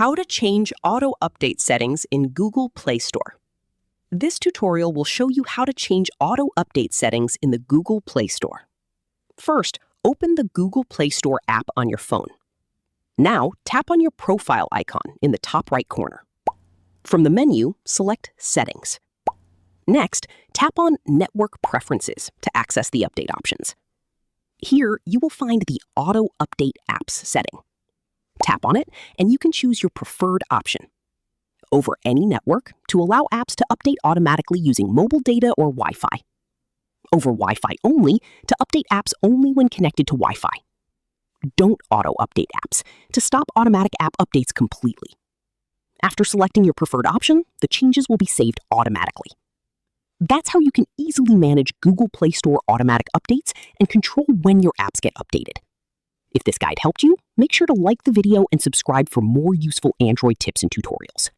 How to change auto update settings in Google Play Store. This tutorial will show you how to change auto update settings in the Google Play Store. First, open the Google Play Store app on your phone. Now, tap on your profile icon in the top right corner. From the menu, select Settings. Next, tap on Network Preferences to access the update options. Here, you will find the Auto Update Apps setting. Tap on it, and you can choose your preferred option. Over any network to allow apps to update automatically using mobile data or Wi-Fi. Over Wi-Fi only to update apps only when connected to Wi-Fi. Don't auto-update apps to stop automatic app updates completely. After selecting your preferred option, the changes will be saved automatically. That's how you can easily manage Google Play Store automatic updates and control when your apps get updated. If this guide helped you, make sure to like the video and subscribe for more useful Android tips and tutorials.